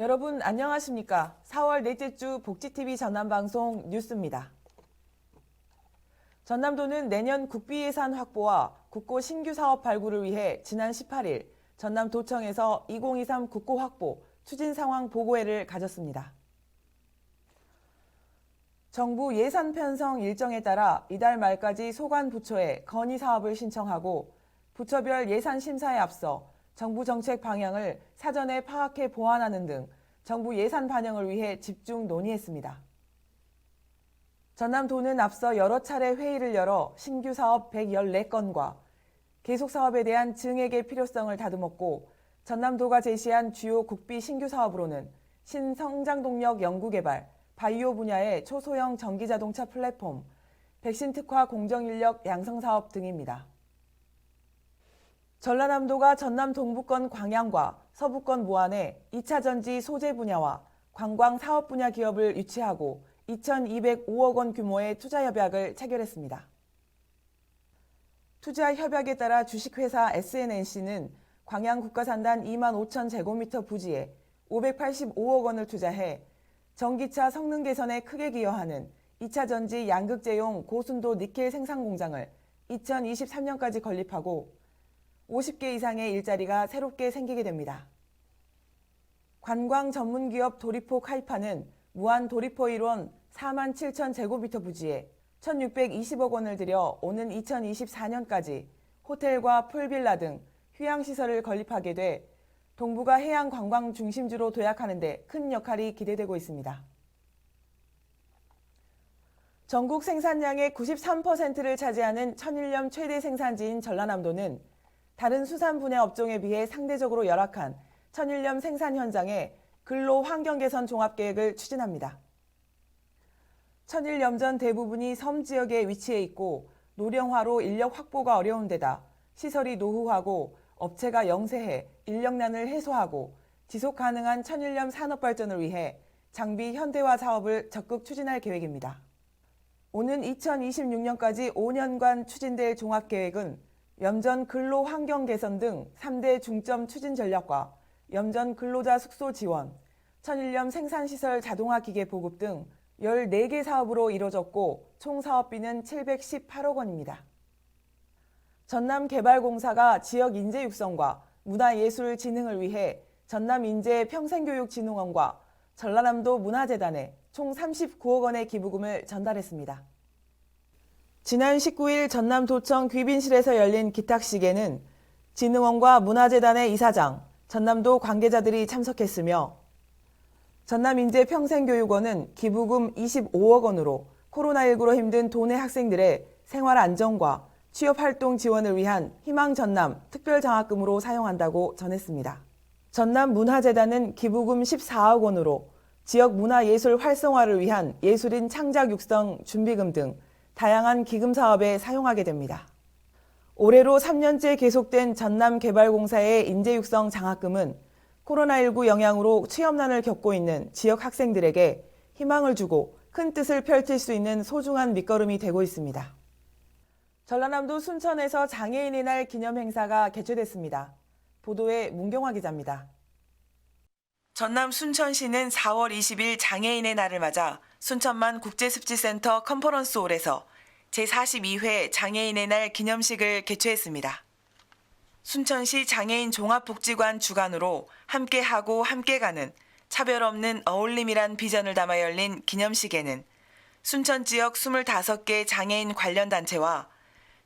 여러분 안녕하십니까? 4월 넷째 주 복지TV 전남방송 뉴스입니다. 전남도는 내년 국비 예산 확보와 국고 신규 사업 발굴을 위해 지난 18일 전남도청에서 2023 국고 확보 추진 상황 보고회를 가졌습니다. 정부 예산 편성 일정에 따라 이달 말까지 소관 부처에 건의 사업을 신청하고 부처별 예산 심사에 앞서 정부 정책 방향을 사전에 파악해 보완하는 등 정부 예산 반영을 위해 집중 논의했습니다. 전남도는 앞서 여러 차례 회의를 열어 신규 사업 114건과 계속 사업에 대한 증액의 필요성을 다듬었고 전남도가 제시한 주요 국비 신규 사업으로는 신성장동력 연구개발, 바이오 분야의 초소형 전기자동차 플랫폼, 백신 특화 공정인력 양성사업 등입니다. 전라남도가 전남 동부권 광양과 서부권 모안에 2차 전지 소재 분야와 관광 사업 분야 기업을 유치하고 2,205억 원 규모의 투자 협약을 체결했습니다. 투자 협약에 따라 주식회사 SNNC는 광양 국가산단 2만 5천 제곱미터 부지에 585억 원을 투자해 전기차 성능 개선에 크게 기여하는 2차 전지 양극재용 고순도 니켈 생산 공장을 2023년까지 건립하고 50개 이상의 일자리가 새롭게 생기게 됩니다. 관광 전문기업 도리포 카이파는 무안 도리포 일원 4만 7천 제곱미터 부지에 1,620억 원을 들여 오는 2024년까지 호텔과 풀빌라 등 휴양시설을 건립하게 돼 동부가 해양 관광 중심지로 도약하는 데 큰 역할이 기대되고 있습니다. 전국 생산량의 93%를 차지하는 천일염 최대 생산지인 전라남도는 다른 수산 분야 업종에 비해 상대적으로 열악한 천일염 생산 현장에 근로 환경 개선 종합계획을 추진합니다. 천일염전 대부분이 섬 지역에 위치해 있고 노령화로 인력 확보가 어려운 데다 시설이 노후하고 업체가 영세해 인력난을 해소하고 지속 가능한 천일염 산업 발전을 위해 장비 현대화 사업을 적극 추진할 계획입니다. 오는 2026년까지 5년간 추진될 종합계획은 염전 근로 환경 개선 등 3대 중점 추진 전략과 염전 근로자 숙소 지원, 천일염 생산시설 자동화 기계 보급 등 14개 사업으로 이뤄졌고 총 사업비는 718억 원입니다. 전남개발공사가 지역 인재 육성과 문화예술 진흥을 위해 전남인재평생교육진흥원과 전라남도 문화재단에 총 39억 원의 기부금을 전달했습니다. 지난 19일 전남도청 귀빈실에서 열린 기탁식에는 진흥원과 문화재단의 이사장, 전남도 관계자들이 참석했으며 전남인재평생교육원은 기부금 25억 원으로 코로나19로 힘든 도내 학생들의 생활 안정과 취업활동 지원을 위한 희망전남 특별장학금으로 사용한다고 전했습니다. 전남문화재단은 기부금 14억 원으로 지역 문화예술 활성화를 위한 예술인 창작 육성 준비금 등 다양한 기금 사업에 사용하게 됩니다. 올해로 3년째 계속된 전남개발공사의 인재육성 장학금은 코로나19 영향으로 취업난을 겪고 있는 지역 학생들에게 희망을 주고 큰 뜻을 펼칠 수 있는 소중한 밑거름이 되고 있습니다. 전라남도 순천에서 장애인의 날 기념 행사가 개최됐습니다. 보도에 문경화 기자입니다. 전남 순천시는 4월 20일 장애인의 날을 맞아 순천만 국제습지센터 컨퍼런스홀에서 제42회 장애인의 날 기념식을 개최했습니다. 순천시 장애인 종합복지관 주관으로 함께하고 함께가는 차별 없는 어울림이란 비전을 담아 열린 기념식에는 순천 지역 25개 장애인 관련 단체와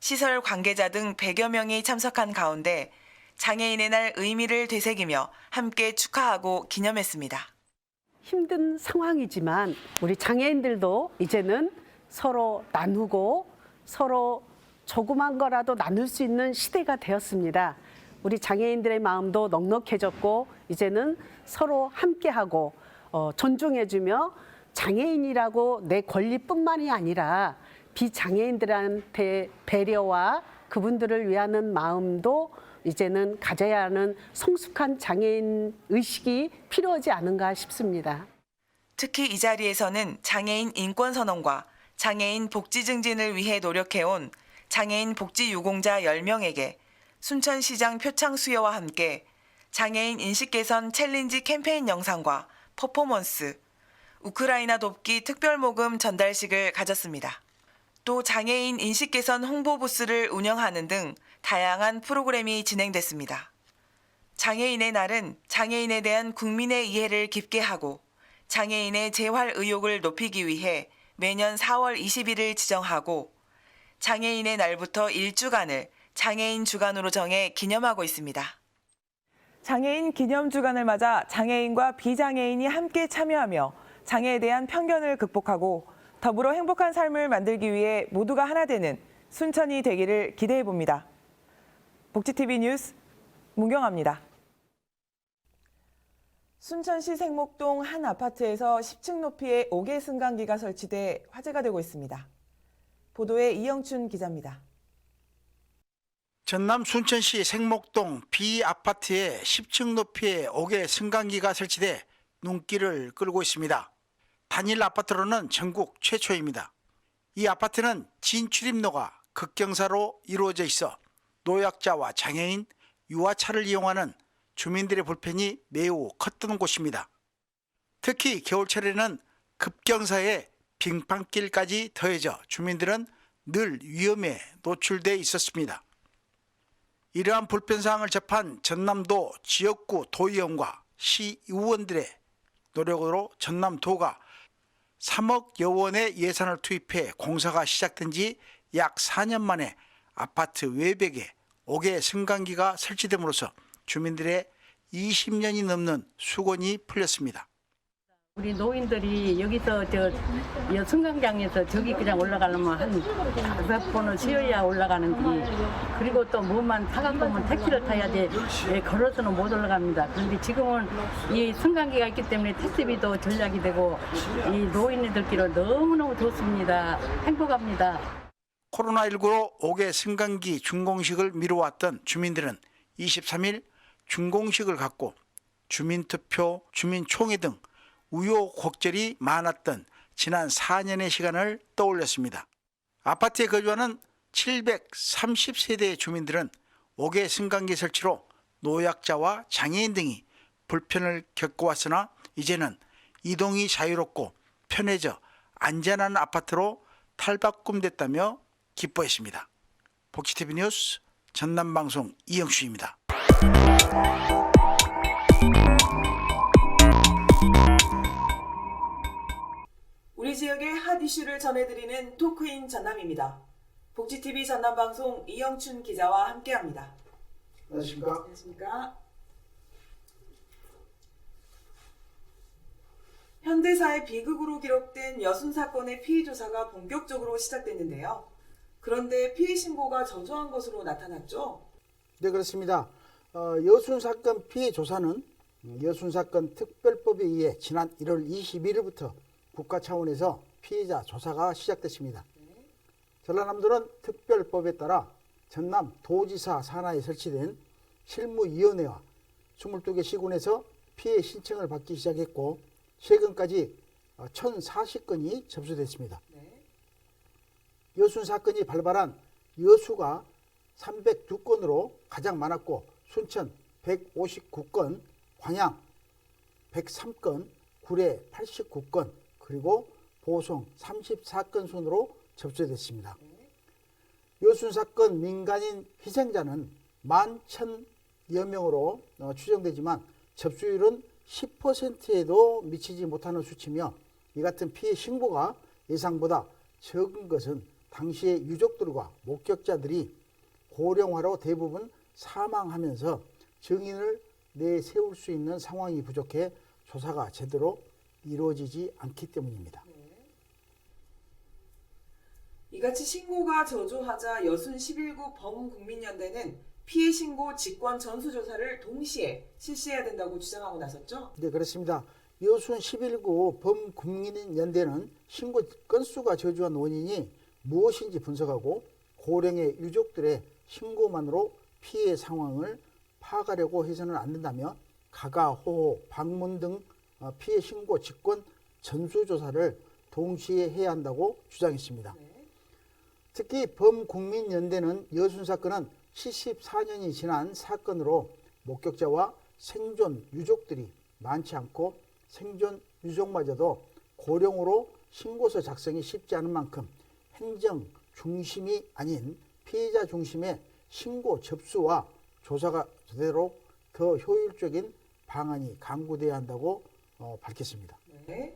시설 관계자 등 100여 명이 참석한 가운데 장애인의 날 의미를 되새기며 함께 축하하고 기념했습니다. 힘든 상황이지만 우리 장애인들도 이제는 서로 나누고 서로 조그만 거라도 나눌 수 있는 시대가 되었습니다. 우리 장애인들의 마음도 넉넉해졌고 이제는 서로 함께하고 존중해주며 장애인이라고 내 권리뿐만이 아니라 비장애인들한테 배려와 그분들을 위하는 마음도 이제는 가져야 하는 성숙한 장애인 의식이 필요하지 않은가 싶습니다. 특히 이 자리에서는 장애인 인권선언과 장애인 복지 증진을 위해 노력해온 장애인 복지 유공자 10명에게 순천시장 표창 수여와 함께 장애인 인식 개선 챌린지 캠페인 영상과 퍼포먼스, 우크라이나 돕기 특별 모금 전달식을 가졌습니다. 또 장애인 인식 개선 홍보 부스를 운영하는 등 다양한 프로그램이 진행됐습니다. 장애인의 날은 장애인에 대한 국민의 이해를 깊게 하고 장애인의 재활 의욕을 높이기 위해 매년 4월 20일을 지정하고 장애인의 날부터 일주간을 장애인 주간으로 정해 기념하고 있습니다. 장애인 기념 주간을 맞아 장애인과 비장애인이 함께 참여하며 장애에 대한 편견을 극복하고 더불어 행복한 삶을 만들기 위해 모두가 하나 되는 순천이 되기를 기대해 봅니다. 복지TV 뉴스 문경아입니다. 순천시 생목동 한 아파트에서 10층 높이의 5개 승강기가 설치돼 화제가 되고 있습니다. 보도에 이영춘 기자입니다. 전남 순천시 생목동 B아파트에 10층 높이의 5개 승강기가 설치돼 눈길을 끌고 있습니다. 단일 아파트로는 전국 최초입니다. 이 아파트는 진출입로가 급경사로 이루어져 있어 노약자와 장애인, 유아차를 이용하는 주민들의 불편이 매우 컸던 곳입니다. 특히 겨울철에는 급경사에 빙판길까지 더해져 주민들은 늘 위험에 노출돼 있었습니다. 이러한 불편사항을 접한 전남도 지역구 도의원과 시 의원들의 노력으로 전남도가 3억여 원의 예산을 투입해 공사가 시작된 지 약 4년 만에 아파트 외벽에 5개 승강기가 설치됨으로써 주민들의 20년이 넘는 수건이 풀렸습니다. 우리 노인들이 여기서 이 승강장에서 저기 그냥 올라가려면 한 5번을 쉬어야 올라가는데, 그리고 또 뭐만 사갖고 오면 택시를 타야지 걸어서는 못 올라갑니다. 그런데 지금은 이 승강기가 있기 때문에 택시비도 절약이 되고 이 노인들끼리 너무너무 좋습니다. 행복합니다. 코로나19로 5개 승강기 준공식을 미뤄왔던 주민들은 23일 준공식을 갖고 주민투표, 주민총회 등 우여곡절이 많았던 지난 4년의 시간을 떠올렸습니다. 아파트에 거주하는 730세대의 주민들은 5개 승강기 설치로 노약자와 장애인 등이 불편을 겪어왔으나 이제는 이동이 자유롭고 편해져 안전한 아파트로 탈바꿈됐다며 기뻐했습니다. 복지TV 뉴스 전남방송 이영수입니다. 우리 지역의 핫 이슈를 전해드리는 토크인 전남입니다. 복지TV 전남방송 이영춘 기자와 함께합니다. 안녕하십니까? 안녕하십니까? 현대사의 비극으로 기록된 여순 사건의 피해 조사가 본격적으로 시작됐는데요. 그런데 피해 신고가 저조한 것으로 나타났죠? 네, 그렇습니다. 여순 사건 피해 조사는 여순 사건 특별법에 의해 지난 1월 21일부터 국가 차원에서 피해자 조사가 시작됐습니다. 전라남도는 특별법에 따라 전남 도지사 산하에 설치된 실무위원회와 22개 시군에서 피해 신청을 받기 시작했고 최근까지 1,040건이 접수됐습니다. 여순 사건이 발발한 여수가 302건으로 가장 많았고 순천 159건, 광양 103건, 구례 89건, 그리고 보성 34건 순으로 접수됐습니다. 여순 사건 민간인 희생자는 11,000여 명으로 추정되지만 접수율은 10%에도 미치지 못하는 수치며 이 같은 피해 신고가 예상보다 적은 것은 당시의 유족들과 목격자들이 고령화로 대부분 사망하면서 증인을 내세울 수 있는 상황이 부족해 조사가 제대로 이루어지지 않기 때문입니다. 이같이 신고가 저조하자 여순 11구 범국민연대는 피해 신고 직권 전수조사를 동시에 실시해야 된다고 주장하고 나섰죠? 네, 그렇습니다. 여순 11구 범국민연대는 신고 건수가 저조한 원인이 무엇인지 분석하고 고령의 유족들의 신고만으로 피해 상황을 파악하려고 해서는 안 된다며 가가, 호호, 방문 등 피해 신고 직권 전수조사를 동시에 해야 한다고 주장했습니다. 특히 범국민연대는 여순 사건은 74년이 지난 사건으로 목격자와 생존 유족들이 많지 않고 생존 유족마저도 고령으로 신고서 작성이 쉽지 않은 만큼 행정 중심이 아닌 피해자 중심의 신고 접수와 조사가 되도록 더 효율적인 방안이 강구돼야 한다고 밝혔습니다. 네.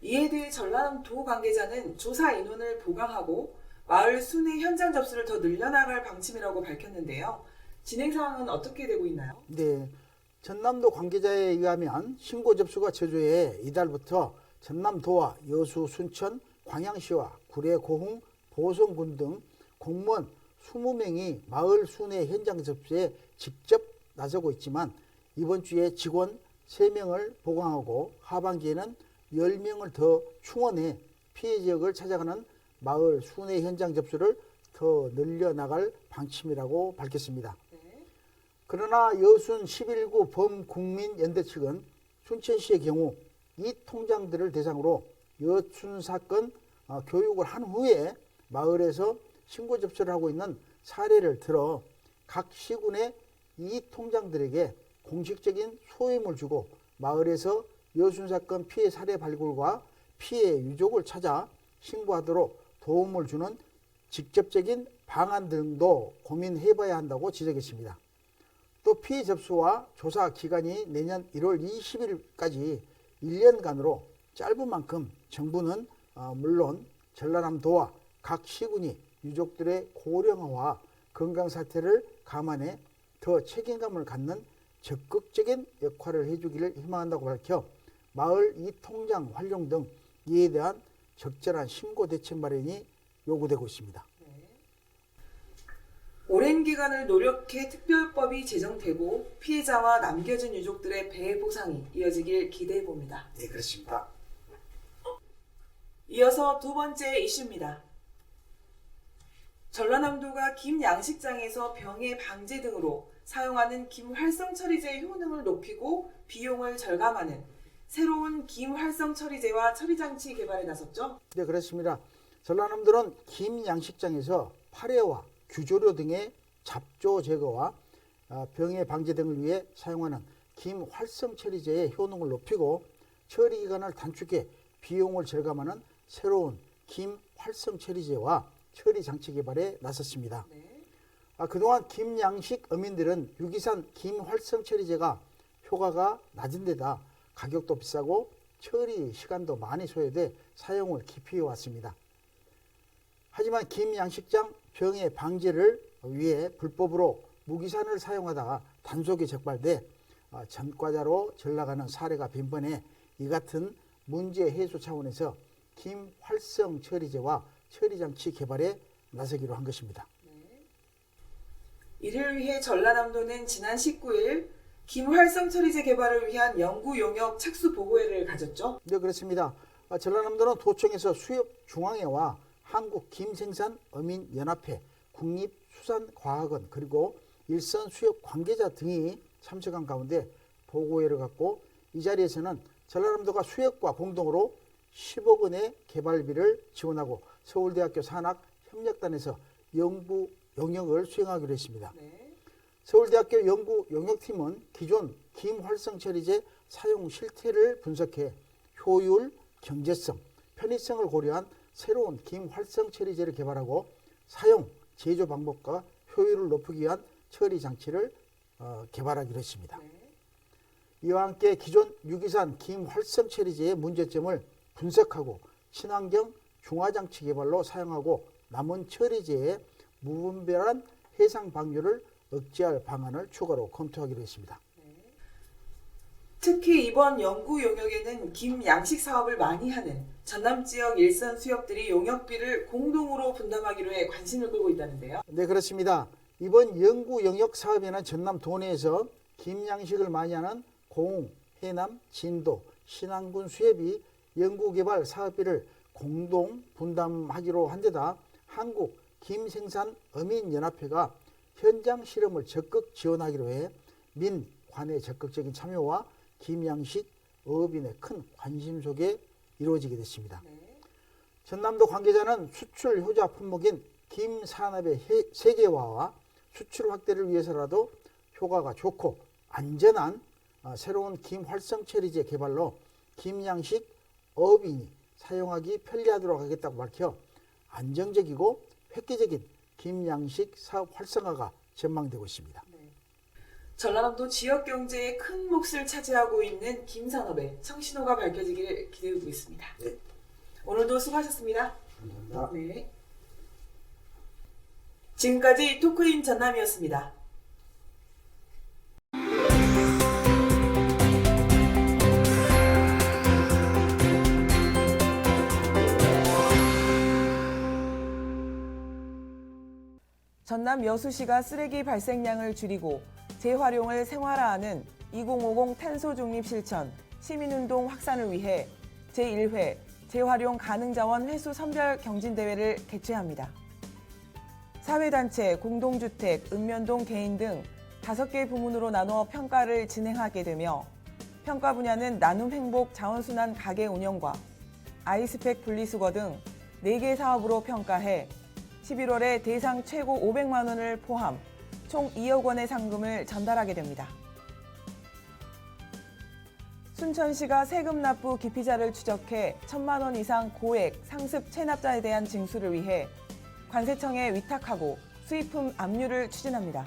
이에 대해 전라남도 관계자는 조사 인원을 보강하고 마을 순회 현장 접수를 더 늘려나갈 방침이라고 밝혔는데요. 진행 상황은 어떻게 되고 있나요? 네, 전남도 관계자에 의하면 신고 접수가 저조해 이달부터 전남도와 여수, 순천, 광양시와 구례, 고흥, 보성군 등 공무원 20명이 마을 순회 현장 접수에 직접 나서고 있지만 이번 주에 직원 3명을 보강하고 하반기에는 10명을 더 충원해 피해 지역을 찾아가는 마을 순회 현장 접수를 더 늘려나갈 방침이라고 밝혔습니다. 그러나 여순 11구 범국민연대 측은 순천시의 경우 이 통장들을 대상으로 여순 사건 교육을 한 후에 마을에서 신고 접수를 하고 있는 사례를 들어 각 시군의 이 통장들에게 공식적인 소임을 주고 마을에서 여순 사건 피해 사례 발굴과 피해 유족을 찾아 신고하도록 도움을 주는 직접적인 방안 등도 고민해봐야 한다고 지적했습니다. 또 피해 접수와 조사 기간이 내년 1월 20일까지 1년간으로 짧은 만큼 정부는 물론 전라남도와 각 시군이 유족들의 고령화와 건강 상태를 감안해 더 책임감을 갖는 적극적인 역할을 해주기를 희망한다고 밝혀 마을 이통장 활용 등 이에 대한 적절한 신고 대책 마련이 요구되고 있습니다. 오랜 기간을 노력해 특별법이 제정되고 피해자와 남겨진 유족들의 배해 보상이 이어지길 기대해봅니다. 네, 그렇습니다. 이어서 두 번째 이슈입니다. 전라남도가 김 양식장에서 병해 방제 등으로 사용하는 김 활성 처리제의 효능을 높이고 비용을 절감하는 새로운 김 활성 처리제와 처리 장치 개발에 나섰죠? 네, 그렇습니다. 전라남도는 김 양식장에서 파래와 규조료 등의 잡조 제거와 병해 방제 등을 위해 사용하는 김 활성 처리제의 효능을 높이고 처리 기간을 단축해 비용을 절감하는 새로운 김 활성 처리제와 처리 장치 개발에 나섰습니다. 그동안 김 양식 어민들은 유기산 김 활성 처리제가 효과가 낮은 데다 가격도 비싸고 처리 시간도 많이 소요돼 사용을 기피해 왔습니다. 하지만 김 양식장 병해 방제를 위해 불법으로 무기산을 사용하다가 단속이 적발돼 전과자로 전락하는 사례가 빈번해 이 같은 문제 해소 차원에서 김 활성 처리제와 처리 장치 개발에 나서기로 한 것입니다. 이를 위해 전라남도는 지난 19일 김 활성 처리제 개발을 위한 연구 용역 착수 보고회를 가졌죠? 네, 그렇습니다. 전라남도는 도청에서 수협중앙회와 한국김생산어민연합회, 국립수산과학원 그리고 일선 수협 관계자 등이 참석한 가운데 보고회를 갖고 이 자리에서는 전라남도가 수협과 공동으로 10억 원의 개발비를 지원하고 서울대학교 산학협력단에서 연구 용역을 수행하기로 했습니다. 서울대학교 연구 용역팀은 기존 김 활성 처리제 사용 실태를 분석해 효율, 경제성, 편의성을 고려한 새로운 김 활성 처리제를 개발하고 사용, 제조 방법과 효율을 높이기 위한 처리 장치를 개발하기로 했습니다. 이와 함께 기존 유기산 김 활성 처리제의 문제점을 분석하고 친환경 중화장치 개발로 사용하고 남은 처리제의 무분별한 해상 방류를 억제할 방안을 추가로 검토하기로 했습니다. 특히 이번 연구 용역에는 김 양식 사업을 많이 하는 전남 지역 일선 수협들이 용역비를 공동으로 분담하기로 해 관심을 끌고 있다는데요. 네, 그렇습니다. 이번 연구 영역 사업에는 전남 도내에서 김 양식을 많이 하는 고흥, 해남, 진도, 신안군 수협이 연구개발 사업비를 공동 분담하기로 한 데다 한국 김생산어민연합회가 현장 실험을 적극 지원하기로 해 민, 관의 적극적인 참여와 김양식 어업인의 큰 관심 속에 이루어지게 됐습니다. 전남도 관계자는 수출 효자 품목인 김산업의 세계화와 수출 확대를 위해서라도 효과가 좋고 안전한 새로운 김 활성 처리제 개발로 김 양식 어업인이 사용하기 편리하도록 하겠다고 밝혀 안정적이고 획기적인 김 양식 사업 활성화가 전망되고 있습니다. 전라남도 지역 경제의 큰 몫을 차지하고 있는 김산업의 청신호가 밝혀지길 기대하고 있습니다. 네. 오늘도 수고하셨습니다. 감사합니다. 네. 지금까지 토크인 전남이었습니다. 전남 여수시가 쓰레기 발생량을 줄이고 재활용을 생활화하는 2050 탄소 중립 실천 시민운동 확산을 위해 제1회 재활용 가능자원 회수 선별 경진대회를 개최합니다. 사회단체, 공동주택, 읍면동 개인 등 5개 부문으로 나눠 평가를 진행하게 되며 평가 분야는 나눔 행복 자원순환 가게 운영과 아이스팩 분리수거 등 4개 사업으로 평가해 11월에 대상 최고 500만 원을 포함 총 2억 원의 상금을 전달하게 됩니다. 순천시가 세금 납부 기피자를 추적해 1,000만 원 이상 고액 상습 체납자에 대한 징수를 위해 관세청에 위탁하고 수입품 압류를 추진합니다.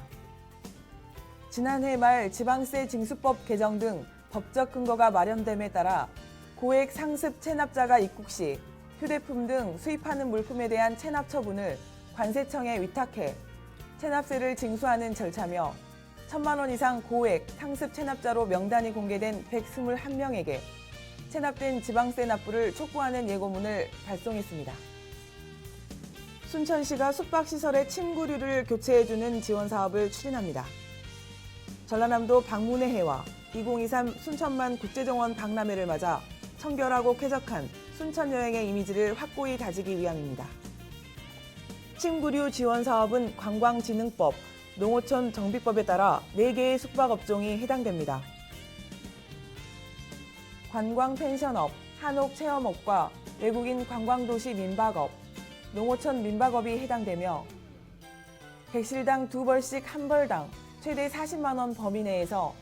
지난해 말 지방세 징수법 개정 등 법적 근거가 마련됨에 따라 고액 상습 체납자가 입국 시 휴대품 등 수입하는 물품에 대한 체납 처분을 관세청에 위탁해 체납세를 징수하는 절차며 1,000만 원 이상 고액 상습 체납자로 명단이 공개된 121명에게 체납된 지방세 납부를 촉구하는 예고문을 발송했습니다. 순천시가 숙박시설의 침구류를 교체해주는 지원 사업을 추진합니다. 전라남도 방문의 해와 2023 순천만 국제정원 박람회를 맞아 청결하고 쾌적한 순천 여행의 이미지를 확고히 다지기 위함입니다. 침구류 지원 사업은 관광진흥법, 농어촌 정비법에 따라 4개의 숙박업종이 해당됩니다. 관광 펜션업, 한옥 체험업과 외국인 관광도시 민박업, 농어촌 민박업이 해당되며 객실당 2벌씩 1벌당 최대 40만 원 범위 내에서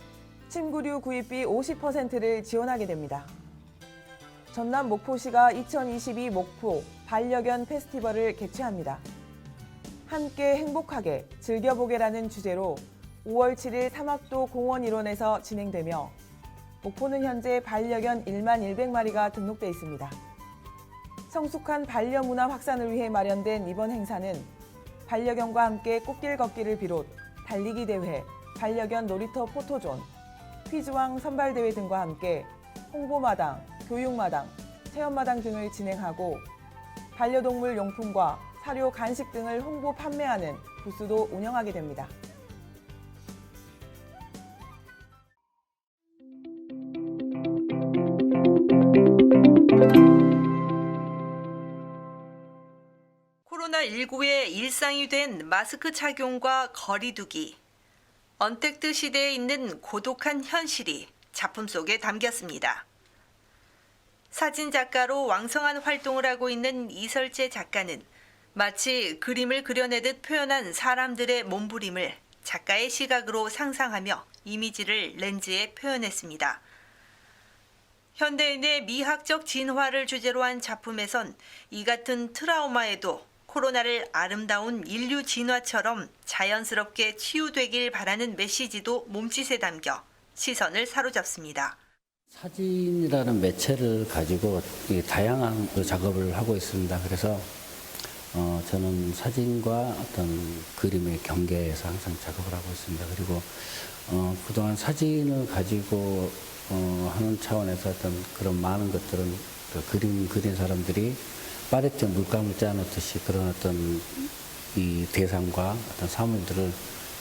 침구류 구입비 50%를 지원하게 됩니다. 전남 목포시가 2022 목포 반려견 페스티벌을 개최합니다. 함께 행복하게 즐겨보게라는 주제로 5월 7일 삼학도 공원 일원에서 진행되며 목포는 현재 반려견 1만 100마리가 등록돼 있습니다. 성숙한 반려문화 확산을 위해 마련된 이번 행사는 반려견과 함께 꽃길 걷기를 비롯 달리기 대회, 반려견 놀이터 포토존, 퀴즈왕 선발대회 등과 함께 홍보마당, 교육마당, 체험마당 등을 진행하고 반려동물 용품과 사료, 간식 등을 홍보 판매하는 부스도 운영하게 됩니다. 코로나19의 일상이 된 마스크 착용과 거리 두기. 언택트 시대에 있는 고독한 현실이 작품 속에 담겼습니다. 사진 작가로 왕성한 활동을 하고 있는 이설재 작가는 마치 그림을 그려내듯 표현한 사람들의 몸부림을 작가의 시각으로 상상하며 이미지를 렌즈에 표현했습니다. 현대인의 미학적 진화를 주제로 한 작품에선 이 같은 트라우마에도 코로나를 아름다운 인류 진화처럼 자연스럽게 치유되길 바라는 메시지도 몸짓에 담겨 시선을 사로잡습니다. 사진이라는 매체를 가지고 다양한 작업을 하고 있습니다. 그래서 저는 사진과 어떤 그림의 경계에서 항상 작업을 하고 있습니다. 그리고 그동안 사진을 가지고 하는 차원에서 어떤 그런 많은 것들은 그림 그린 사람들이 파레트 물감을 짜놓듯이 그런 어떤 이 대상과 어떤 사물들을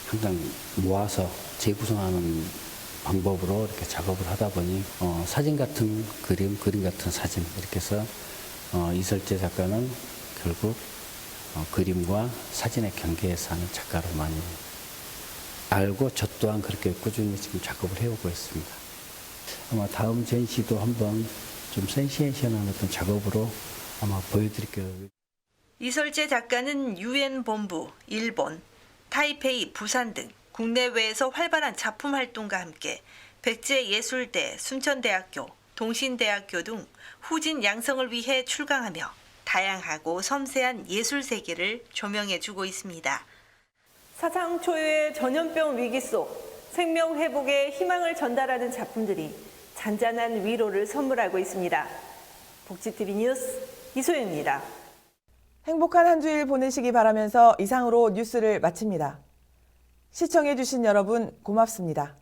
항상 모아서 재구성하는 방법으로 이렇게 작업을 하다 보니 사진 같은 그림, 그림 같은 사진 이렇게 해서 이설재 작가는 결국 그림과 사진의 경계에서 하는 작가로 많이 알고 저 또한 그렇게 꾸준히 지금 작업을 해오고 있습니다. 아마 다음 전시도 한번 좀 센세이션한 어떤 작업으로 아마 보여드릴게요. 이설재 작가는 UN 본부, 일본, 타이페이, 부산 등 국내외에서 활발한 작품 활동과 함께 백제예술대, 순천대학교, 동신대학교 등 후진 양성을 위해 출강하며 다양하고 섬세한 예술 세계를 조명해주고 있습니다. 사상 초유의 전염병 위기 속 생명 회복의 희망을 전달하는 작품들이 잔잔한 위로를 선물하고 있습니다. 복지TV 뉴스 이소연입니다. 행복한 한 주일 보내시기 바라면서 이상으로 뉴스를 마칩니다. 시청해주신 여러분 고맙습니다.